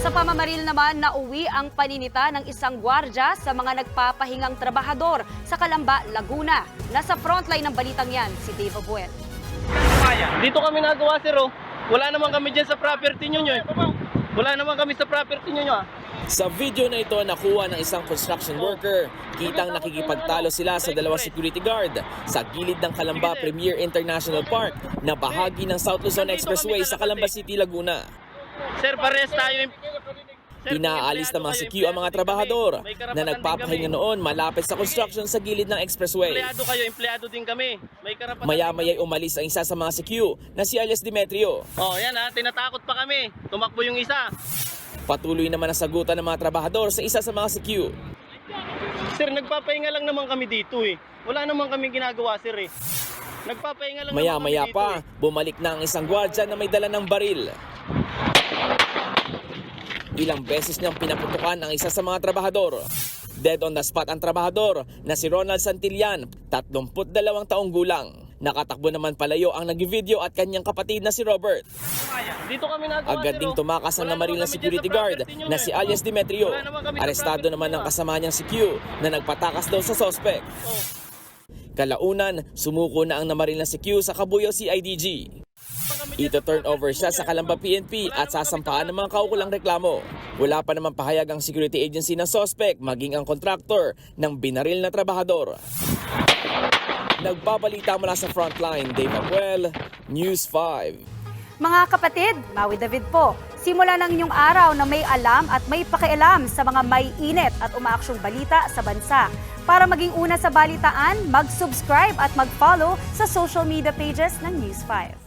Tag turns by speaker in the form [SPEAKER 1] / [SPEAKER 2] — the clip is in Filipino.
[SPEAKER 1] Sa pamamaril naman, nauwi ang paninita ng isang gwardya sa mga nagpapahingang trabahador sa Calamba, Laguna. Nasa frontline ng balitang yan, si Dave Abuel.
[SPEAKER 2] Dito kami nagawa, sir. Oh. Wala naman kami dyan sa property nyo. Wala naman kami sa property nyo.
[SPEAKER 3] Sa video na ito, nakuha ng isang construction worker. Kitang nakikipagtalo sila sa dalawang security guard sa gilid ng Calamba Premier International Park na bahagi ng South Luzon Expressway sa Calamba City, Laguna.
[SPEAKER 2] Sir, pares tayo.
[SPEAKER 3] Inaalis ng mga CQ ang mga trabahador na nagpapahinga noon malapit sa construction sa gilid ng expressway.
[SPEAKER 2] Empleyado din kami.
[SPEAKER 3] Maya-maya'y umalis ang isa sa mga CQ na si alias Demetrio.
[SPEAKER 2] Oh, yan ha, tinatakot pa kami. Tumakbo yung isa.
[SPEAKER 3] Patuloy naman ang sagutan ng mga trabahador sa isa sa mga CQ.
[SPEAKER 2] Sir, nagpapahinga lang naman kami dito eh. Wala naman kami ginagawa, sir eh. Nagpapahinga lang
[SPEAKER 3] Maya-maya
[SPEAKER 2] naman kami
[SPEAKER 3] pa,
[SPEAKER 2] dito eh.
[SPEAKER 3] bumalik na ang isang gwardya na may dala ng baril. Ilang beses niyang pinaputukan ang isa sa mga trabahador. Dead on the spot ang trabahador na si Ronald Santillan, 32 taong gulang. Nakatakbo naman palayo ang nag-video at kanyang kapatid na si Robert.
[SPEAKER 2] Dito kami nagawa,
[SPEAKER 3] Agad
[SPEAKER 2] sir,
[SPEAKER 3] ding
[SPEAKER 2] oh.
[SPEAKER 3] tumakas ang
[SPEAKER 2] Wala
[SPEAKER 3] namaril
[SPEAKER 2] naman
[SPEAKER 3] na
[SPEAKER 2] kami
[SPEAKER 3] security
[SPEAKER 2] dyan sa
[SPEAKER 3] guard
[SPEAKER 2] property nyo,
[SPEAKER 3] na si alias Demetrio.
[SPEAKER 2] Wala naman kami sa
[SPEAKER 3] Arestado
[SPEAKER 2] property
[SPEAKER 3] naman
[SPEAKER 2] nyo,
[SPEAKER 3] ng kasama niyang CQ na nagpatakas daw sa sospek.
[SPEAKER 2] Oh.
[SPEAKER 3] Kalaunan, sumuko na ang namaril na CQ sa Cabuyao CIDG. Ito turn over siya sa Calamba PNP at sasampahan ng mga kaukulang reklamo. Wala pa naman pahayag ang security agency ng sospek maging ang kontraktor ng binaril na trabahador. Nagbabalita mula sa frontline, Dave Abuel, News 5.
[SPEAKER 1] Mga kapatid, Maui David po. Simula ng inyong araw na may alam at may pakialam sa mga may init at umaaksyong balita sa bansa. Para maging una sa balitaan, mag-subscribe at mag-follow sa social media pages ng News 5.